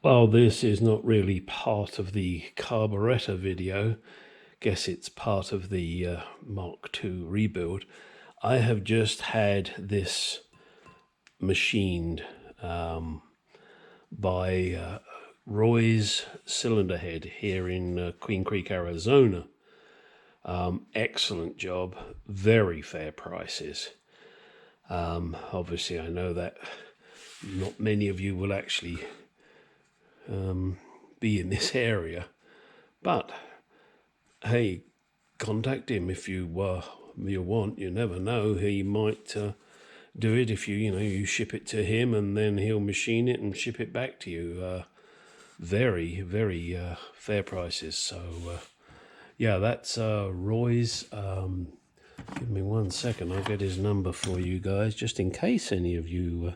Well, this is not really part of the carburetor video. Guess it's part of the Mark II rebuild. I have just had this machined by Roy's Cylinder Head here in Queen Creek, Arizona. Excellent job, very fair prices. Obviously, I know that not many of you will actually be in this area, but hey, contact him if you want. You never know, he might do it if you ship it to him, and then he'll machine it and ship it back to you. Very fair prices. So yeah, that's Roy's. Give me 1 second, I'll get his number for you guys, just in case any of you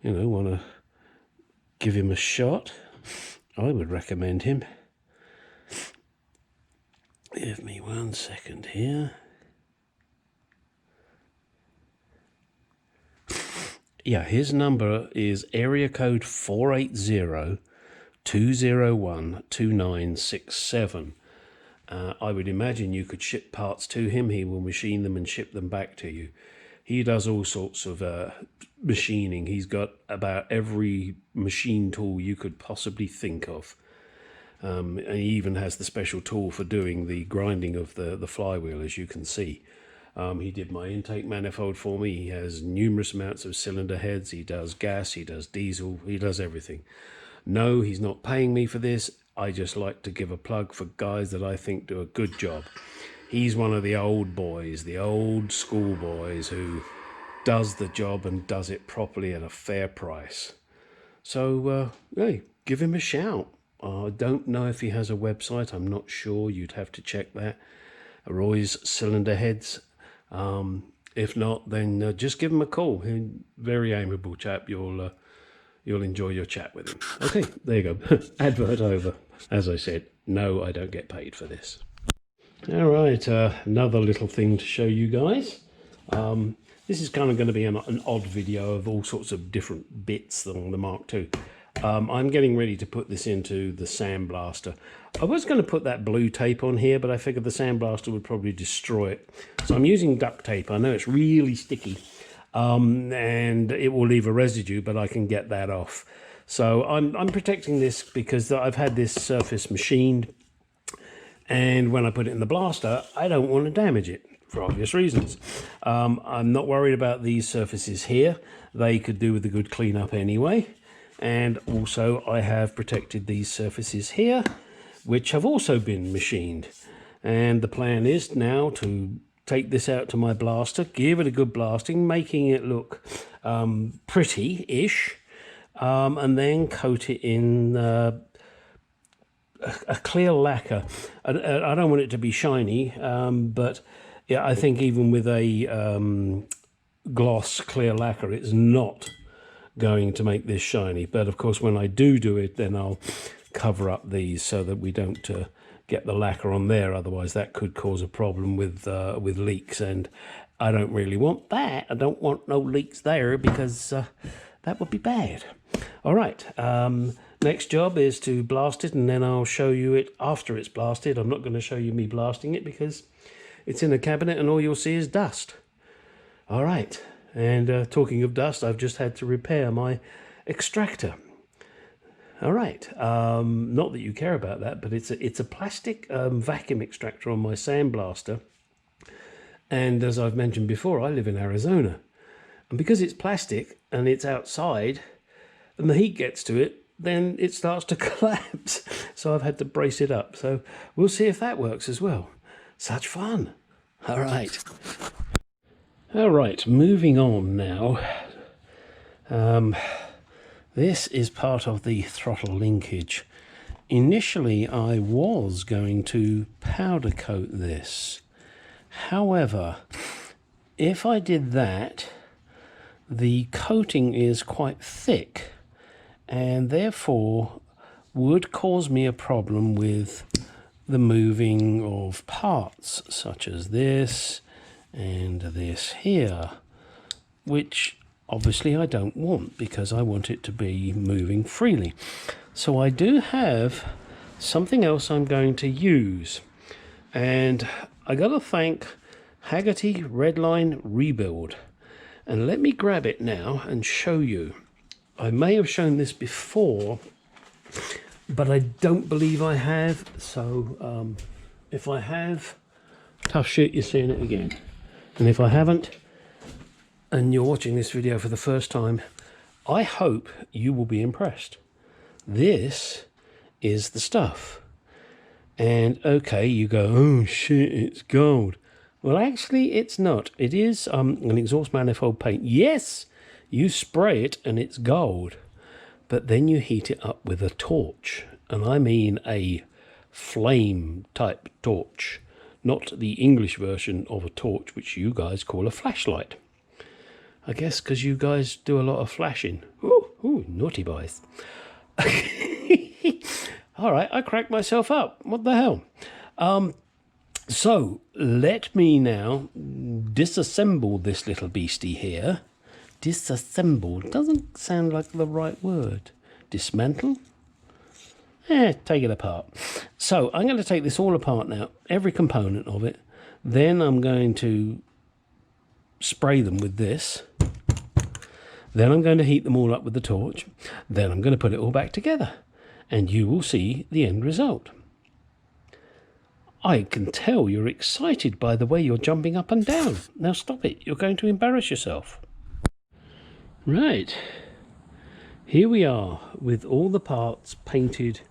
want to give him a shot. I would recommend him. Give me 1 second here. Yeah, his number is area code 480-201-2967. I would imagine you could ship parts to him. He will machine them and ship them back to you. He does all sorts of machining. He's got about every machine tool you could possibly think of. And he even has the special tool for doing the grinding of the flywheel, as you can see. He did my intake manifold for me. He has numerous amounts of cylinder heads. He does gas, he does diesel, he does everything. No, he's not paying me for this. I just like to give a plug for guys that I think do a good job. He's one of the old boys, the old school boys who does the job and does it properly at a fair price. So, hey, give him a shout. I don't know if he has a website. I'm not sure. You'd have to check that. Roy's Cylinder Heads. If not, then just give him a call. He's a very amiable chap. You'll enjoy your chat with him. Okay, there you go. Advert over. As I said, no, I don't get paid for this. All right, another little thing to show you guys. This is kind of going to be an odd video of all sorts of different bits on the Mark II. I'm getting ready to put this into the sandblaster. I was going to put that blue tape on here, but I figured the sandblaster would probably destroy it. So I'm using duct tape. I know it's really sticky, and it will leave a residue, but I can get that off. So I'm protecting this because I've had this surface machined, and when I put it in the blaster, I don't want to damage it for obvious reasons. I'm not worried about these surfaces here. They could do with a good cleanup anyway. And also I have protected these surfaces here, which have also been machined. And the plan is now to take this out to my blaster, give it a good blasting, making it look pretty-ish, and then coat it in a clear lacquer. I don't want it to be shiny, but yeah, I think even with a gloss clear lacquer, it's not going to make this shiny. But of course, when I do it, then I'll cover up these so that we don't get the lacquer on there. Otherwise, that could cause a problem with leaks, and I don't really want that. I don't want no leaks there because that would be bad. All right, next job is to blast it, and then I'll show you it after it's blasted. I'm not going to show you me blasting it because it's in a cabinet and all you'll see is dust. All right. And talking of dust, I've just had to repair my extractor. All right, not that you care about that, but it's a plastic vacuum extractor on my sandblaster. And as I've mentioned before, I live in Arizona. And because it's plastic and it's outside, and the heat gets to it, then it starts to collapse. So I've had to brace it up. So we'll see if that works as well. Such fun. All right. All right, moving on now. This is part of the throttle linkage. Initially, I was going to powder coat this. However, if I did that, the coating is quite thick and therefore would cause me a problem with the moving of parts such as this and this here, which obviously I don't want because I want it to be moving freely. So I do have something else I'm going to use, and I gotta thank Haggerty Redline Rebuild. And let me grab it now and show you. I may have shown this before, but I don't believe I have. So if I have, tough shit, you're seeing it again. And if I haven't, and you're watching this video for the first time, I hope you will be impressed. This is the stuff. And okay, you go, oh shit, it's gold. Well, actually, it's not. It is an exhaust manifold paint. Yes, you spray it and it's gold, but then you heat it up with a torch. And I mean a flame type torch, not the English version of a torch, which you guys call a flashlight. I guess because you guys do a lot of flashing. Ooh, naughty boys. All right, I cracked myself up. What the hell? So let me now disassemble this little beastie here. Disassemble doesn't sound like the right word. Dismantle? Take it apart. So I'm going to take this all apart now, every component of it. Then I'm going to spray them with this. Then I'm going to heat them all up with the torch. Then I'm going to put it all back together, and you will see the end result. I can tell you're excited by the way you're jumping up and down. Now stop it, you're going to embarrass yourself. Right, here we are with all the parts painted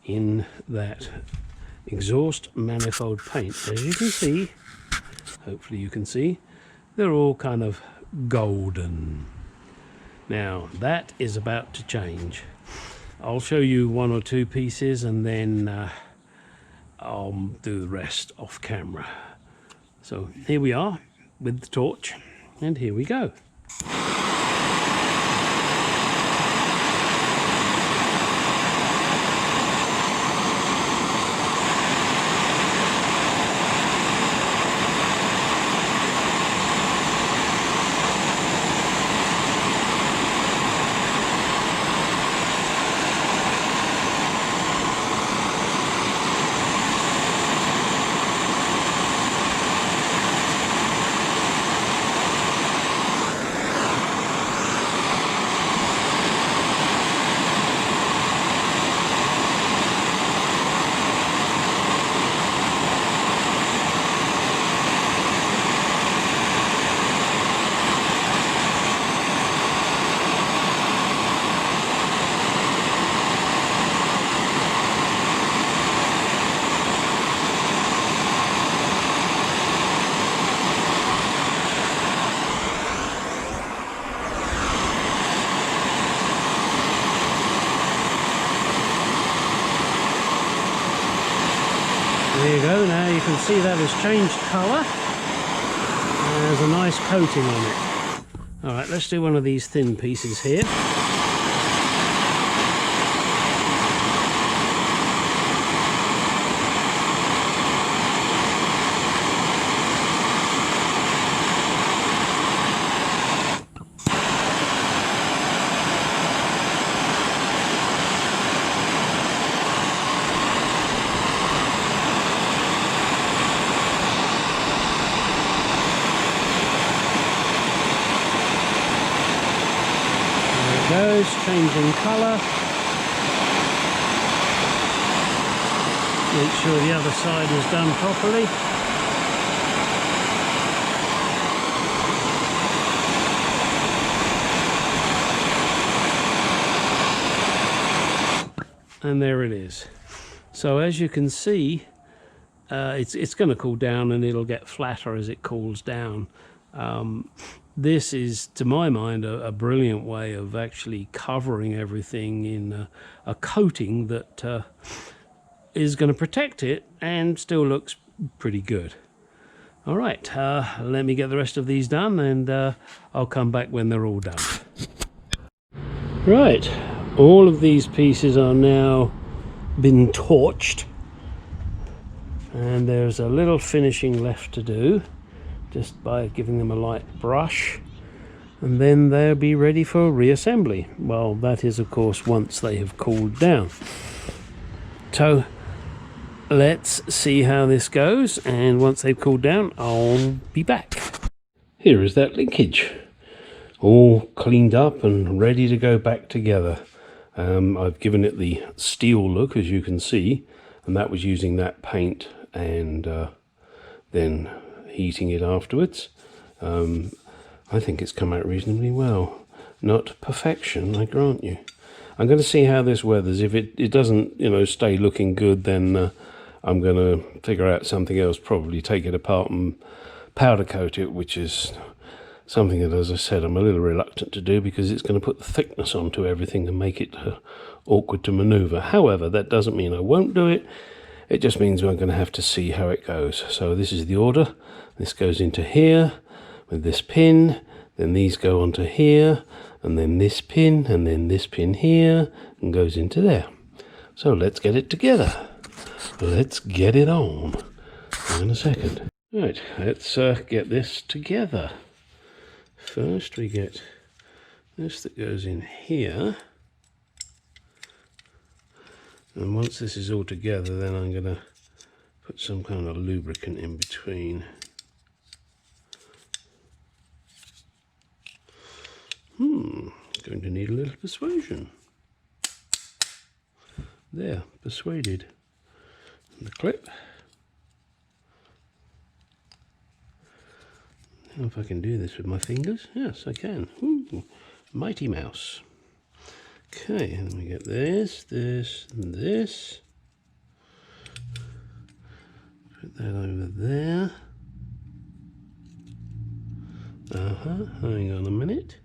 in that exhaust manifold paint. As you can see, hopefully you can see, they're all kind of golden. Now that is about to change. I'll show you one or two pieces and then I'll do the rest off camera. So here we are with the torch, and here we go. There you go, now you can see that has changed colour. There's a nice coating on it. Alright, let's do one of these thin pieces here. Goes, changing colour. Make sure the other side is done properly. And there it is. So as you can see, it's going to cool down and it'll get flatter as it cools down. This is, to my mind, a brilliant way of actually covering everything in a coating that is going to protect it and still looks pretty good. All right, let me get the rest of these done and I'll come back when they're all done. Right, all of these pieces are now been torched, and there's a little finishing left to do, just by giving them a light brush. and then they'll be ready for reassembly. Well, that is of course once they have cooled down. So let's see how this goes, and once they've cooled down I'll be back. Here is that linkage, all cleaned up and ready to go back together. I've given it the steel look, as you can see, and that was using that paint and then heating it afterwards. I think it's come out reasonably well. Not perfection, I grant you. I'm going to see how this weathers. If it doesn't, stay looking good, then I'm going to figure out something else, probably take it apart and powder coat it, which is something that, as I said, I'm a little reluctant to do because it's going to put the thickness onto everything and make it awkward to maneuver. However, that doesn't mean I won't do it. It just means I'm going to have to see how it goes. So this is the order. This goes into here with this pin, then these go onto here, and then this pin, and then this pin here, and goes into there. So let's get it together. Let's get it on. In a second. Right, let's get this together. First we get this that goes in here, and once this is all together, then I'm going to put some kind of lubricant in between. Going to need a little persuasion. There, persuaded. And the clip. Now if I can do this with my fingers. Yes, I can. Ooh, mighty mouse. Okay, and we get this, this, and this. Put that over there. Hang on a minute.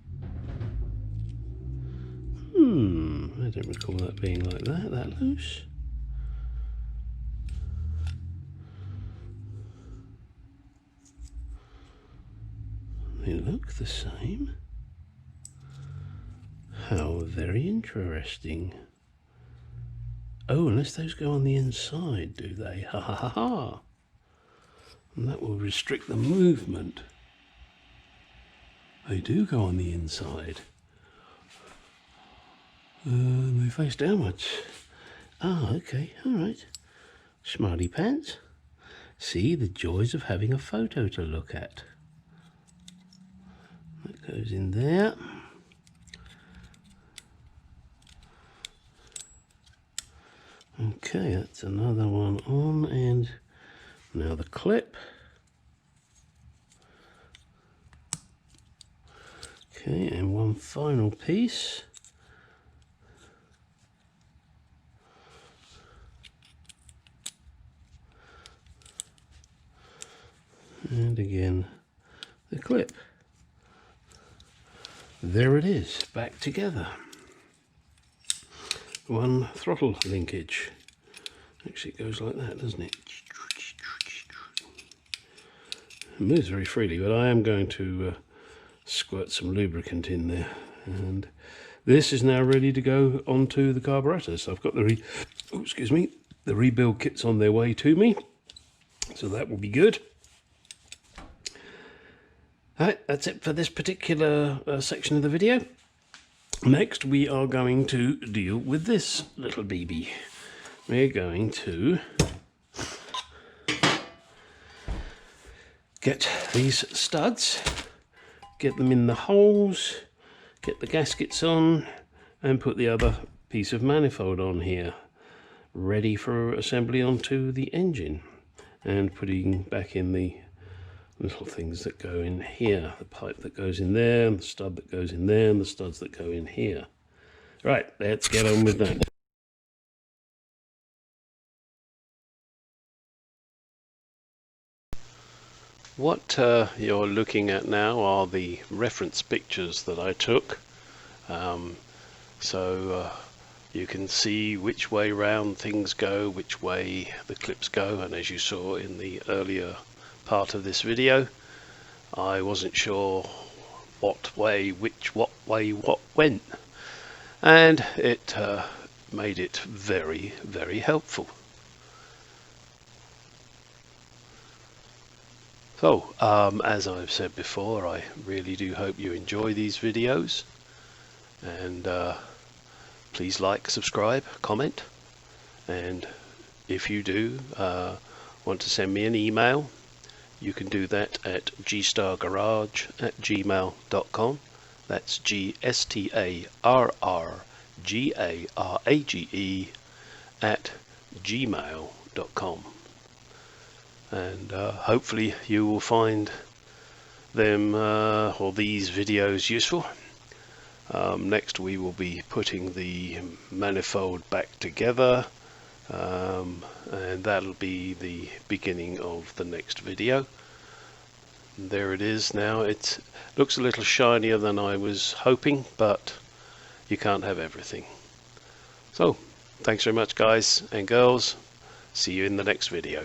I don't recall that being like that loose. They look the same. How very interesting. Oh, unless those go on the inside, do they? Ha ha ha ha. And that will restrict the movement. They do go on the inside. They face downwards. Ah, okay, alright. Smarty pants. See the joys of having a photo to look at. That goes in there. Okay, that's another one on, and now the clip. Okay, and one final piece. And again, the clip. There it is, back together. One throttle linkage. Actually, it goes like that, doesn't it? It moves very freely, but I am going to squirt some lubricant in there. And this is now ready to go onto the carburetor. So I've got the the rebuild kits on their way to me. So that will be good. Alright, that's it for this particular section of the video. Next we are going to deal with this little baby. We're going to get these studs, get them in the holes, get the gaskets on, and put the other piece of manifold on here, ready for assembly onto the engine, and putting back in the little things that go in here, the pipe that goes in there, and the stud that goes in there, and the studs that go in here. Right, let's get on with that. What you're looking at now are the reference pictures that I took. So you can see which way round things go, which way the clips go, and as you saw in the earlier part of this video, I wasn't sure what way what went, and it made it very, very helpful. So, as I've said before, I really do hope you enjoy these videos, and please like, subscribe, comment, and if you do want to send me an email, you can do that at gstargarage@gmail.com. That's GSTARRGARAGE at gmail.com. And hopefully you will find them or these videos useful. Next we will be putting the manifold back together, and that'll be the beginning of the next video. And there it is now. It looks a little shinier than I was hoping, but you can't have everything. So thanks very much, guys and girls. See you in the next video.